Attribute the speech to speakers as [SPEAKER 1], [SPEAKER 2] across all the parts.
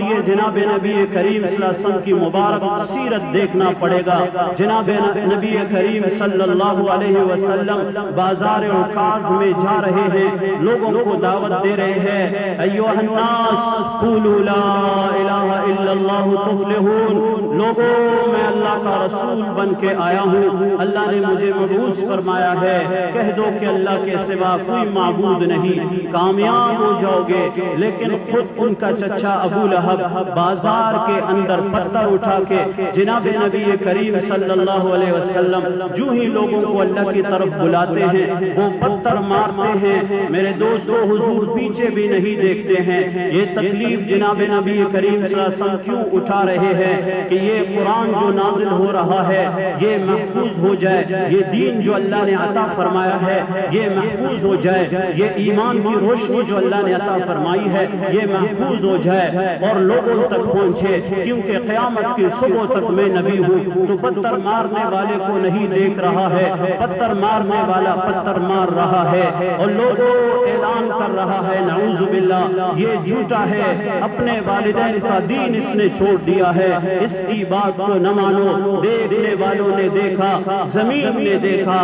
[SPEAKER 1] لیے جناب نبی کریم صلی اللہ علیہ وسلم کی مبارک سیرت دیکھنا پڑے گا۔ جناب نبی کریم صلی اللہ علیہ وسلم بازار عکاظ میں جا رہے ہیں، لوگوں کو دعوت دے رہے ہیں، ایھا الناس قولوا لا الہ الا اللہ تفلحون، لوگوں میں اللہ کا رسول بن کے آیا ہوں، اللہ نے مجھے مبعوث فرمایا ہے، کہہ دو کہ اللہ کے سوا کوئی معبود نہیں، کامیاب ہو جاؤ گے۔ لیکن خود ان کا چچا ابو لہب بازار کے اندر پتھر اٹھا کے جناب نبی کریم صلی اللہ علیہ وسلم جو ہی لوگوں کو اللہ کی طرف بلاتے ہیں وہ پتھر مارتے ہیں۔ میرے دوستو، حضور پیچھے بھی نہیں دیکھتے ہیں۔ یہ تکلیف جناب نبی کریم صلی اللہ علیہ وسلم کیوں اٹھا رہے ہیں کہ یہ قرآن جو نازل ہو رہا ہے یہ محفوظ ہو جائے، یہ دین جو اللہ نے عطا فرمایا ہے یہ محفوظ ہو جائے، یہ ایمان کی روشنی جو اللہ نے عطا فرمائی ہے یہ محفوظ ہو جائے اور لوگوں تک پہنچے، کیونکہ قیامت کی صبح تک میں نبی ہوں تو پتھر مارنے والے کو نہیں دیکھ رہا ہے، پتھر مارنے والا پتھر مار رہا ہے اور لوگوں اعلان کر رہا ہے نعوذ باللہ یہ جھوٹا ہے، اپنے والدین کا دین اس نے چھوڑ دیا ہے، اس کی بات کو نہ مانو۔ دیکھنے والوں نے دیکھا، زمین نے دیکھا،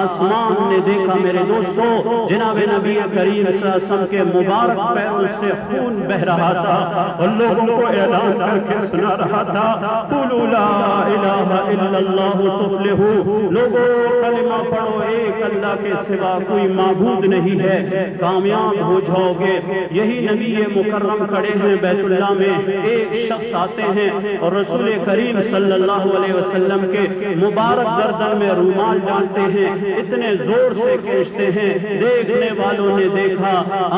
[SPEAKER 1] آسمان نے دیکھا۔ میرے دوستو، جناب نبی کریم صلی اللہ علیہ وسلم کے مبارک پیروں سے خون بہ رہا تھا اور لوگوں کو اعلان کر کے سنا رہا تھا قولوا لا الہ الا اللہ تفلحوا، لوگوں کلمہ پڑھو، ایک اللہ کے سوا کوئی معبود نہیں ہے، کامیاب ہو جاؤ گے۔ یہی نبی مکرم کھڑے ہیں بیت اللہ میں، ایک شخص آتے ہیں اور رسول کریم صلی اللہ علیہ وسلم کے مبارک گردن میں رومال ڈالتے ہیں، اتنے زور سے کھینچتے ہیں، دیکھنے والوں نے دیکھا،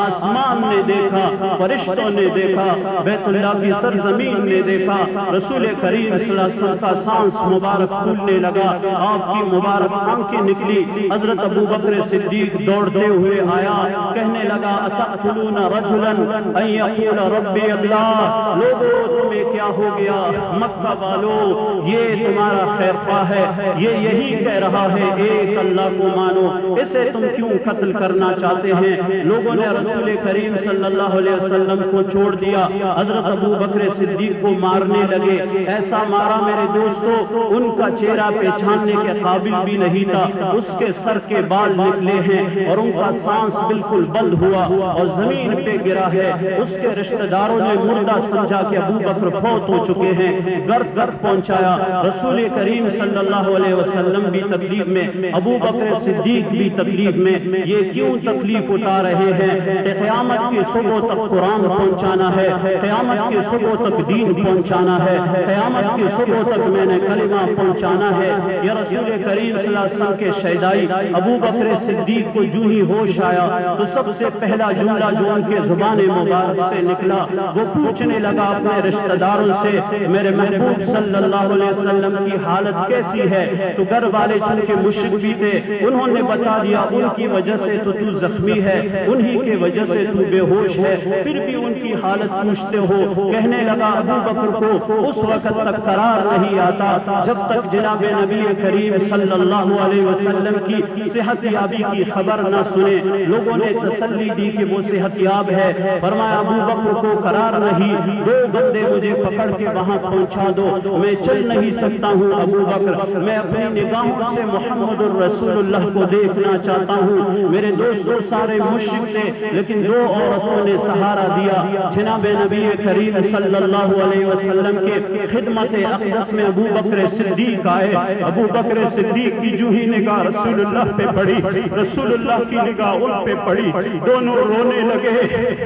[SPEAKER 1] آسمان نے دیکھا، فرشتوں نے دیکھا، بیت اللہ کی سرزمین نے دیکھا، رسول کریم صلی اللہ علیہ وسلم کا سانس مبارک پھولنے لگا، آپ کی مبارک آنکھیں نکلی۔ حضرت ابو بکر صدیق دوڑتے ہوئے آیا، کہنے لگا اتقتلون رجلا ان یقول ربی اللہ، لوگوں تمہیں کیا ہو گیا؟ مکہ والو، یہ تمہارا خیر خواہ ہے، یہ یہی کہہ رہا ہے ایک اللہ کو مانو، اسے تم کیوں قتل کرنا چاہتے ہیں؟ لوگوں نے رسول کریم صلی اللہ علیہ وسلم کو چھوڑ دیا، حضرت ابو بکر صدیق کو مارنے لگے، ایسا مارا میرے دوستو ان کا چہرہ پہچاننے کے قابل بھی نہیں تھا، اس کے سر کے بال نکلے ہیں اور ان کا سانس بالکل بند ہوا اور زمین پہ گرا ہے۔ اس کے رشتہ داروں نے مردہ سمجھا کہ ابو بکر فوت ہو چکے ہیں، گرد گرد پہنچایا۔ رسول کریم صلی اللہ علیہ وسلم بھی تکلیف میں، ابو بکر صدیق بھی تکلیف میں۔ یہ کیوں تکلیف اٹھا رہے ہیں کہ قیامت کی صبح تک قرآن پہنچانا ہے، قیامت کی صبح تک دین پہنچانا ہے، قیامت کی صبح تک میں نے کلمہ پہنچانا ہے۔ یا رسول کریم صلی اللہ علیہ وسلم کے شہدائی ابو بکر صدیق کو جو ہی ہوش آیا تو سب سے پہلا جملہ جو ان کے زبان مبارک سے نکلا وہ پوچھنے لگا اپنے رشتہ داروں سے، میرے محبوب صلی اللہ علیہ وسلم کی حالت کیسی ہے؟ تو گھر والے چونکہ مشرک بھی تھے، انہوں نے بتا دیا ان کی وجہ سے تو زخمی ہے، انہی کے وجہ سے تو بے ہوش ہے، پھر بھی ان کی حالت پوچھتے ہو۔ کہنے لگا ابو بکر کو اس وقت تک قرار نہیں آتا جب تک جناب نبی کریم صلی اللہ علیہ وسلم کی صحت یابی کی خبر نہ سنے۔ لوگوں نے تسلی دی کہ وہ صحت یاب ہے، فرمایا ابو بکر کو قرار نہیں، دو بندے مجھے پکڑ کے وہاں پہنچا دو، میں چل نہیں سکتا ہوں ابو بکر، میں اپنی نگاہوں سے محمد الرسول اللہ کو دیکھنا چاہتا ہوں۔ میرے دوستوں سارے مشرک تھے لیکن دو عورتوں نے سہارا دیا، جناب نبی کریم صلی اللہ علیہ وسلم کے خدمت اقدس میں ابو بکر صدیق آئے۔ ابو بکر صدیق کی جو ہی نگاہ رسول اللہ پہ پڑی، رسول اللہ کی نگاہ ان پہ پڑی، دونوں رونے لگے،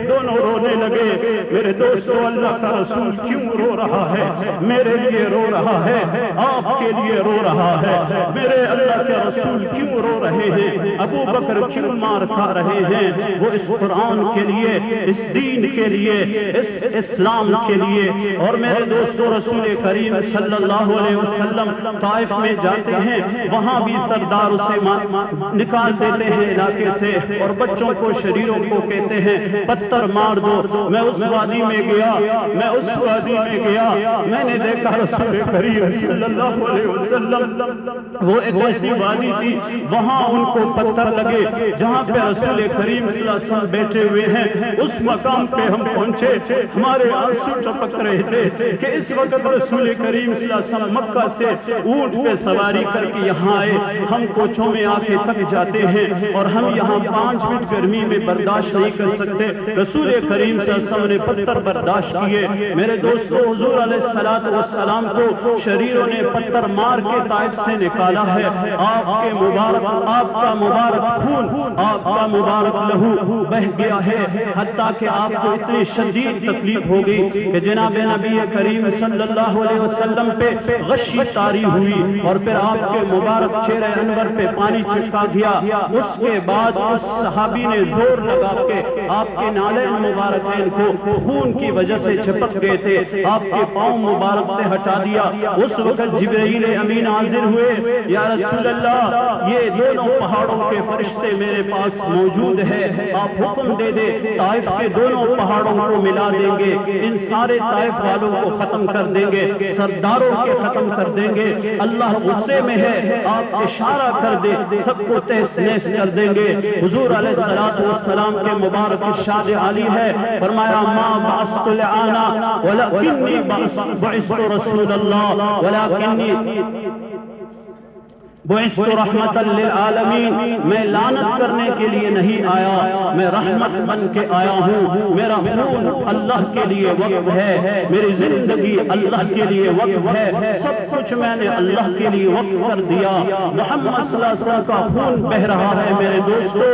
[SPEAKER 1] دونوں رونے لگے۔ میرے دوستو، اللہ کا رسول کیوں رو رہا ہے؟ میرے لیے رو رہا ہے، آپ کے لیے رو رہا ہے۔ میرے اللہ کے رسول کیوں رو رہے ہیں؟ ابو بکر کیوں مار کھا رہے ہیں؟ وہ اس قرآن کے لیے، اس دین کے لیے، اس اسلام کے لیے۔ اور میرے دوستو، رسول کریم صلی اللہ علیہ وسلم طائف میں جاتے ہیں، وہاں بھی سردار سردار اسے نکال دیتے ہیں علاقے سے اور بچوں کو شریروں کو کہتے ہیں پتھر مار دو. میں اس وادی میں گیا, میں نے دیکھا رسول کریم صلی اللہ علیہ وسلم وہ ایک ایسی وادی تھی وہاں ان کو پتھر لگے جہاں پہ رسول کریم صلی اللہ علیہ وسلم بیٹھے ہوئے ہیں. اس مقام پہ ہم پہنچے, ہمارے آنسو ٹپک رہے تھے کہ اس وقت رسول کریم صلی اللہ علیہ وسلم مکہ سے اونٹ پہ سواری کر کے یہاں آئے. ہم کوچوں میں آ کے تھک جاتے ہیں اور ہم یہاں 5 منٹ گرمی میں برداشت نہیں کر سکتے. رسول کریم صلی اللہ علیہ وسلم نے پتھر برداشت کیے. میرے دوستو حضور علیہ السلام کو شریروں نے پتھر مار کے طائف سے نکالا ہے. آپ کا مبارک خون, آپ کا مبارک لہو بہ گیا ہے, حتیٰ کہ آپ کو اتنی شدید تکلیف ہو گئی کہ جناب نبی کریم صلی اللہ علیہ وسلم پہ غشی طاری ہوئی اور پھر آپ کے مبارک چہرے انور پہ پانی چھٹکا دیا. اس کے بعد اس صحابی نے زور لگا کے آپ کے نالین مبارکین کو خون کی وجہ سے چپک گئے تھے, آپ کے پاؤں مبارک سے ہٹا دیا. اس وقت جبرائیل امین حاضر ہوئے, یا رسول اللہ یہ دونوں پہاڑوں کے فرشتے میرے پاس موجود ہے, آپ حکم دے دے طائف کے دونوں پہاڑوں کو ملا دیں گے, ان سارے طائف والوں کو ختم کر دیں گے, سرداروں کے ختم کر دیں گے. اللہ غصے میں ہے, آپ اشارہ کر دے سب کو تہس نہس کر دیں گے. حضور علیہ السلام کے مبارک ارشاد عالی ہے, فرمایا ما بعثت لعانا ولکنی بعثت رسول اللہ ولکنی بعثت رحمت للعالمین. میں لعنت کرنے کے لیے نہیں آیا, میں رحمت بن کے آیا ہوں. میرا خون اللہ کے لیے وقف ہے, میری زندگی اللہ کے لیے وقف ہے, سب کچھ میں نے اللہ کے لیے وقف کر دیا. محمد صلی اللہ علیہ وسلم کا خون بہ رہا ہے. میرے دوستو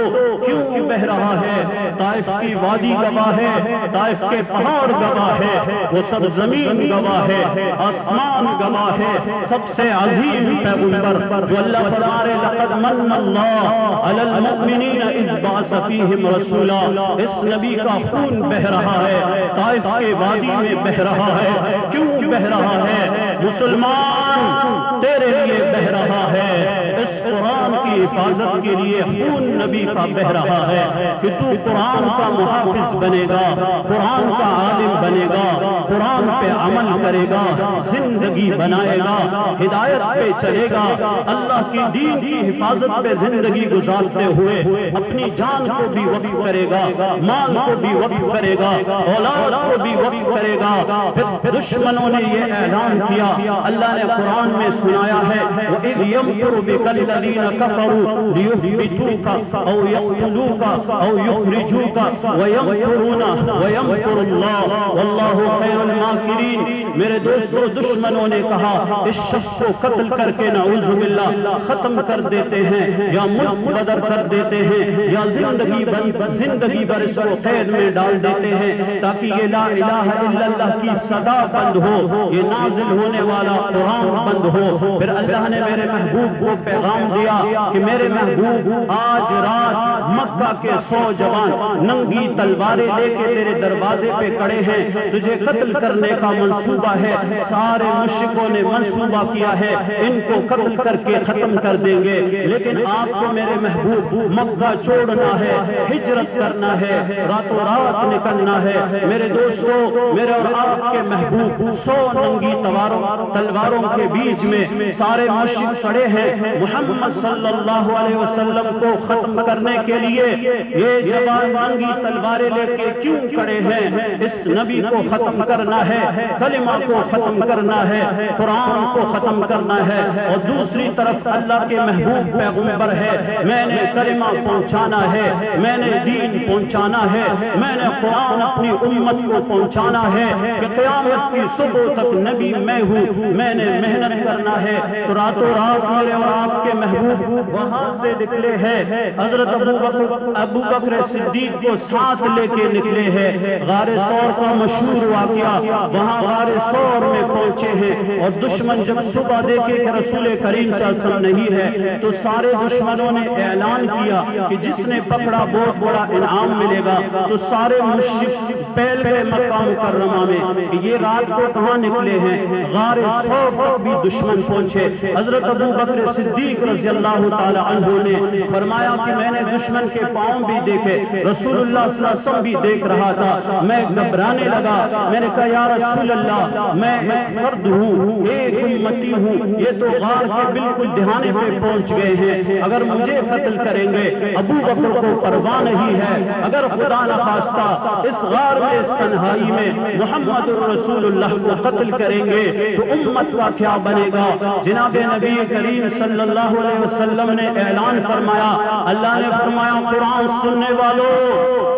[SPEAKER 1] کیوں بہ رہا ہے؟ طائف کی وادی گواہ ہے, طائف کے پہاڑ گواہ ہے, وہ سب زمین گواہ ہے, آسمان گواہ ہے. سب سے عظیم پیغمبر جو اللہ فرما رہے لقد من اللہ علی المؤمنین اذ بعث فیہم رسولا, اس نبی کا خون بہ رہا ہے, طائف کے وادی میں بہ رہا ہے. کیوں بہ رہا ہے؟ مسلمان تیرے لیے بہ رہا ہے, اس قرآن کی حفاظت کے لیے خون نبی کا بہ رہا ہے کہ تو قرآن کا محافظ بنے گا, قرآن کا عالم بنے گا, قرآن پہ عمل کرے گا, زندگی بنائے گا, ہدایت پہ چلے گا, اللہ کی دین کی حفاظت پہ زندگی گزارتے ہوئے اپنی جان کو بھی وقف کرے گا, مال کو بھی وقف کرے گا, اولاد کو بھی وقف کرے گا. پھر دشمنوں نے یہ اعلان کیا, اللہ نے قرآن میں سنایا ہے وَإِذْ يَمْكُرُ بِكَ الَّذِينَ كَفَرُوا لِيُثْبِتُوكَ أَوْ يَقْتُلُوكَ أَوْ يُخْرِجُوكَ وَيَمْكُرُونَ وَيَمْكُرُ اللَّهُ وَاللَّهُ خَيْرُ الْمَاكِرِينَ. میرے دوستو دشمنوں نے کہا اس شخص کو قتل کر کے نعوذ باللہ ختم کر دیتے ہیں, یا ملک بدر کر دیتے ہیں, یا زندگی بھر اس کو قید میں ڈال دیتے ہیں تاکہ یہ لا الہ الا اللہ کی صدا بند ہو, یہ نازل ہونے والا قرآن بند ہو. پھر اللہ نے میرے محبوب کو پیغام دیا کہ میرے محبوب آج رات مکہ کے 100 جوان ننگی تلواریں لے کے تیرے دروازے پہ کھڑے ہیں, تجھے قتل کرنے کا منصوبہ ہے. سارے مشرکوں نے منصوبہ کیا ہے ان کو قتل کر کے ختم کر دیں گے, لیکن آپ کو میرے محبوب مکہ چھوڑنا ہے, ہجرت کرنا ہے, راتوں رات نکلنا ہے. میرے دوستو میرے اور آپ کے محبوب 100 ننگی تلواروں کے بیچ میں سارے مشرک کھڑے ہیں. محمد صلی اللہ علیہ وسلم کو ختم کرنے کے لیے یہ جوان ننگی تلواریں لے کے کیوں کھڑے ہیں؟ اس نبی کو ختم کرنا ہے, کلمہ کو ختم کرنا ہے, قرآن کو ختم کرنا ہے. اور دوسری طرف اللہ کے محبوب پیغمبر ہے, میں نے کلمہ پہنچانا ہے, میں نے دین پہنچانا ہے, میں نے قرآن اپنی امت کو پہنچانا ہے کہ قیامت کی صبح تک نبی میں ہوں, میں نے محنت کرنا ہے. تو راتوں رات میرے اور آپ کے محبوب وہاں سے نکلے ہیں, حضرت ابو بکر صدیق کو ساتھ لے کے نکلے ہیں. غار ثور کا مشہور واقعہ وہاں غار ثور میں پہنچے ہیں، اور دشمن جب صبح دیکھے کہ رسول کریم صلی اللہ علیہ وسلم نہیں ہے تو سارے دشمنوں نے اعلان کیا کہ جس نے پکڑا بہت بڑا انعام ملے گا۔ تو سارے مشرک پہل گئے مکہ مکرمہ میں کہ یہ رات کو کہاں نکلے ہیں۔ غار ثور تک بھی دشمن پہنچے۔ حضرت ابو بکر صدیق رضی اللہ تعالی عنہ نے فرمایا کہ میں نے دشمن کے پاؤں بھی دیکھے، رسول اللہ صلی اللہ علیہ وسلم بھی دیکھ رہا تھا، میں گھبرانے لگا۔ میں نے کہا یا رسول اللہ، میں ایک فرد ہوں، ایک امتی ہوں، یہ تو غار کے بالکل دہانے پہ پہنچ گئے ہیں، اگر مجھے قتل کریں گے ابو بکر کو پرواہ نہیں ہے، اگر خدا نخواستہ اس غار میں اس تنہائی میں محمد رسول اللہ کو قتل کریں گے تو امت کا کیا بنے گا۔ جناب نبی کریم صلی اللہ علیہ وسلم نے اعلان فرمایا، اللہ نے فرمایا قرآن سننے والوں،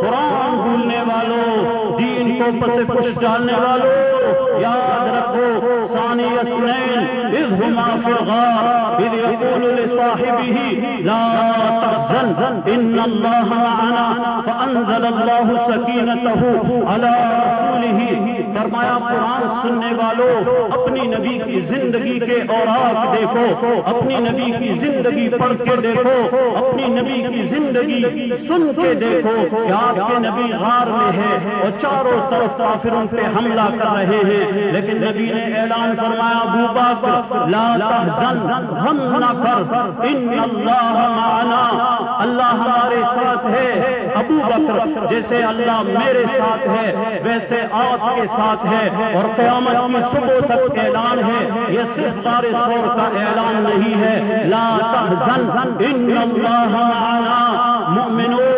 [SPEAKER 1] قرآن بھولنے والوں، دین کو پس پش ڈالنے والوں، یاد رکھو ثانی اثنین اذ ہما فی الغار اذ یقول لصاحبہ لا تحزن ان اللہ معنا فانزل اللہ سکینتہ علی رسولہ۔ فرمایا قرآن سننے والوں، اپنی نبی کی زندگی کے اوراق دیکھو، اپنی نبی کی زندگی پڑھ کے دیکھو، اپنی نبی کی زندگی سن کے دیکھو کہ آپ کے نبی غار میں ہے اور چاروں طرف کافروں پہ حملہ کر رہے ہیں، لیکن نبی نے اعلان فرمایا ابو بکر لا تحزن، غم نہ کر، ان اللہ معنا، اللہ ہمارے ساتھ ہے۔ ابو بکر جیسے اللہ میرے ساتھ ہے ویسے آپ کے ساتھ ہے، اور قیامت کی صبح تک اعلان ہے، یہ صرف غار ثور کا اعلان نہیں ہے۔ لا تحزن ان اللہ معنا، مومنوں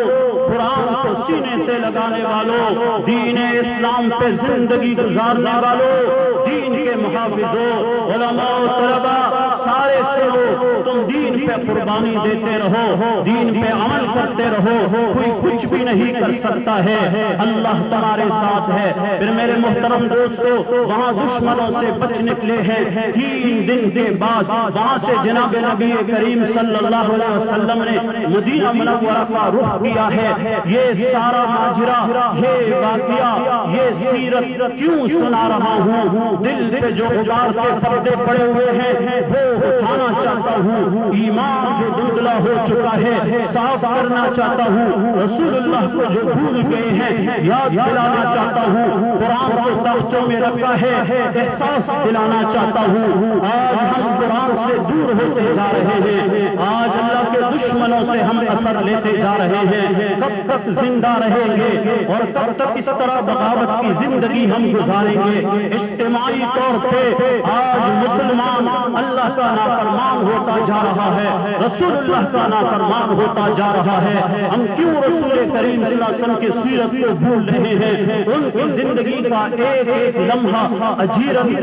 [SPEAKER 1] قرآن کو سینے سے لگانے والوں، دین اسلام پہ زندگی گزارنے والوں، دین کے محافظوں، علماء و طلباء سارے سنو، تم دین پہ قربانی دیتے رہو، دین پہ عمل کرتے رہو، کوئی کچھ بھی نہیں کر سکتا ہے، اللہ تمہارے ساتھ ہے۔ پھر میرے محترم دوستو، وہاں دشمنوں سے بچ نکلے ہیں، 3 دن کے بعد وہاں سے جناب نبی کریم صلی اللہ علیہ وسلم نے مدینہ منورہ کا رخ کیا ہے۔ یہ سارا ماجرا، یہ واقعہ، یہ سیرت کیوں سنا رہا ہوں؟ دل پہ جو غبار کے پردے پڑے ہوئے ہیں وہ اٹھانا چاہتا ہوں، ایمان جو دھندلا ہو چکا ہے صاف کرنا چاہتا ہوں، رسول اللہ کو جو بھول گئے ہیں یاد دلانا چاہتا ہوں، قرآن کو تختوں میں رکھا ہے احساس دلانا چاہتا ہوں۔ آج ہم قرآن سے دور ہوتے جا رہے ہیں، آج اللہ کے دشمنوں سے ہم اثر لیتے جا رہے ہیں۔ کب تک زندہ رہیں گے اور کب تک اس طرح بغاوت کی زندگی ہم گزاریں گے؟ اجتماعی طور پہ آج مسلمان اللہ کا نافرمان ہوتا جا رہا ہے، رسول اللہ کا نافرمان ہوتا جا رہا ہے۔ ہم کیوں رسول کریم صلی اللہ علیہ وسلم کی سیرت کو بھول رہے ہیں؟ ان کی زندگی کا ایک ایک لمحہ اجیرن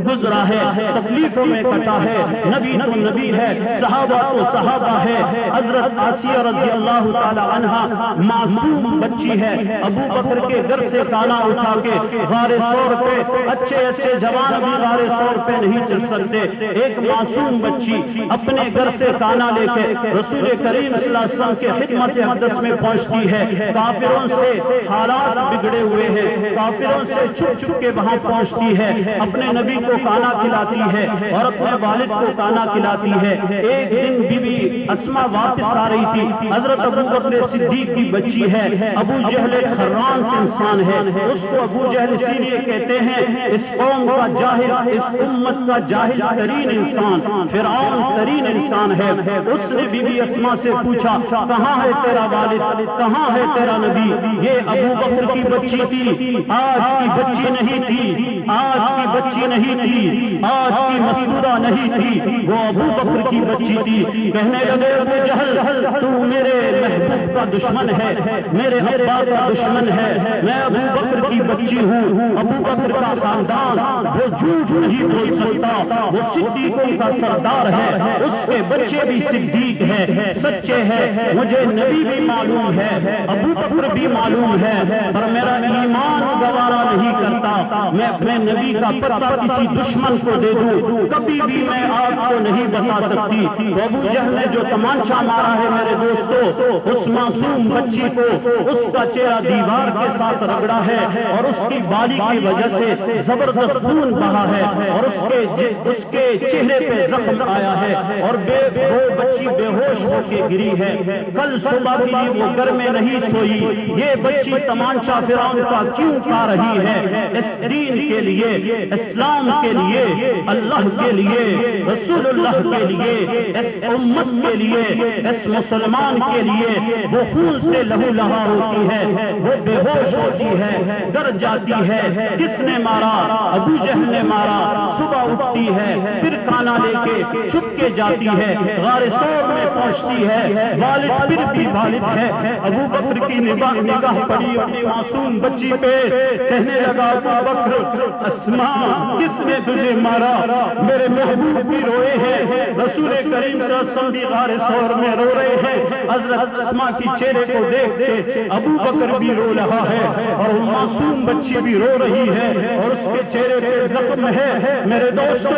[SPEAKER 1] گزرا ہے، تکلیفوں میں کٹا ہے، نبی تو نبی ہے، صحابہ تو صحابہ ہے۔ حضرت آسیہ رضی اللہ تعالی عنہا معصوم بچی ہے، ابو بکر کے گھر سے کانا اٹھا کے غار ثور پہ، اچھے اچھے جوان بھی غار ثور پہ نہیں چل سکتے، ایک معصوم بچی اپنے گھر سے کانا لے کے رسول کریم صلی اللہ علیہ وسلم کے خدمت اقدس میں پہنچتی ہے۔ کافروں سے حالات بگڑے ہوئے ہیں، کافروں سے چھپ چھپ کے وہاں پہنچتی ہے، اپنے نبی کو کانا کھلاتی ہے اور اپنے والد کو کانا کھلاتی ہے۔ ایک دن بی بی اسما واپس آ رہی تھی، حضرت ابو بکر صدیق کی بچی ہے، ابو جہل خران انسان ہے، اس کو ابو جہل اسی لیے کہتے ہیں اس قوم کا جاہل، اس امت کا جاہل ترین انسان، فرعون ترین انسان ہے۔ اس نے بی بی اسما سے پوچھا کہاں ہے تیرا والد، کہاں ہے تیرا نبی؟ یہ ابو بکر کی بچی تھی، آج کی بچی نہیں تھی، آج کی بچی نہیں تھی، آج کی مسعودہ نہیں تھی، وہ ابو بکر کی بچی تھی۔ کہنے لگے ابو جہل تو میرے محبوب کا دشمن ہے، میرے ابا کا دشمن ہے، میں ابو بکر کی بچی ہوں، ابو بکر کا خاندان وہ جھوٹ نہیں بول سکتا، وہ صدیقوں کا سردار ہے، اس کے بچے بھی صدیق ہے، سچے ہیں، مجھے نبی بھی معلوم ہے، ابو بکر بھی معلوم ہے، پر میرا ایمان گوارا نہیں کرتا، میں اپنے نبی کا پتہ کسی دشمن کو دے دوں کبھی بھی میں آپ کو نہیں بتا سکتی۔ تو ابو جہل نے جو تمانچہ مارا ہے میرے دوستو، اس معصوم بچی کو اس کا چہرہ دیوار کے ساتھ رگڑا ہے اور اس کی بالی کی وجہ سے زبردست خون بہا ہے اور اس کے چہرے پہ زخم آیا ہے اور وہ بچی بے ہوش ہو کے گری ہے۔ کل صبح بھی وہ گھر میں نہیں سوئی۔ یہ بچی تمانچہ فرعون کا کیوں کھا رہی ہے؟ اس دین کے لیے، اسلام کے لیے، اللہ کے لیے، رسول اللہ کے لیے، اس امت کے لیے، اس مسلمان کے لیے وہ خون سے لہو لہا ہوتی ہے، وہ بے ہوش ہوتی ہے، ڈر جاتی ہے۔ کس نے مارا؟ ابو جہل نے مارا۔ صبح اٹھتی ہے، پھر کھانا لے کے چھپ کے جاتی ہے، غار ثور میں پہنچتی ہے، والد پھر بھی والد ہے۔ ابو بکر کی نگاہ پڑی اپنی معصوم بچی پہ، کہنے لگا ابو بکر، اسماء کس نے تجھے مارا؟ میرے محبوب بھی روئے ہیں، رسول کریم صلی اللہ علیہ وسلم بھی غار ثور میں رو رہے ہیں۔ حضرت اسماء کی چہرے کو دیکھ کے ابو بکر بھی رو رہا ہے اور معصوم بچی بھی رو رہی ہے اور اس کے چہرے پہ زخم ہے۔ میرے دوستو،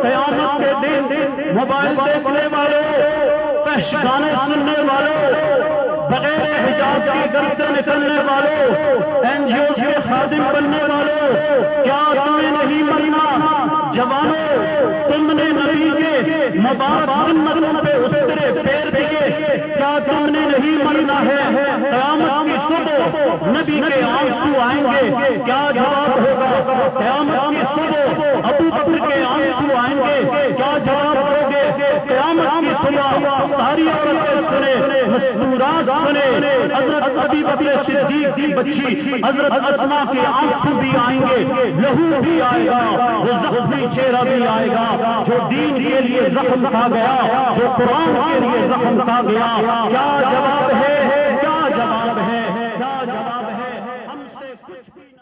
[SPEAKER 1] قیامت کے دن موبائل دیکھنے والوں، فحش گانے سننے والوں، بغیر حجاب کے گھر سے نکلنے والوں، این جی اوز کے خادم بننے والوں، کیا تمہیں نہیں مرنا؟ جوانوں، تم نے نبی کے مبارک سنتوں پہ اس طرح پیر دیے، کیا تم نے نہیں مرنا ہے؟ قیامت کی صبح نبی کے آنسو آئیں گے، کیا جواب ہوگا؟ قیامت کی صبح ابو بکر کے آنسو آئیں گے، کیا جواب دو گے؟ قیامت کی صبح ساری عورتیں سنے، مستورات سنے، حضرت ابی بکر صدیق کی بچی حضرت اسماء کے آنسو بھی آئیں گے، لہو بھی آئے گا، وہ زخمی چہرہ بھی آئے گا جو دین کے لیے زخم کھا گیا، جو قرآن کے لیے زخم کھا گیا۔ کیا جواب ہے؟ کیا جواب ہے؟ کیا جواب ہے؟ ہم سے کچھ بھی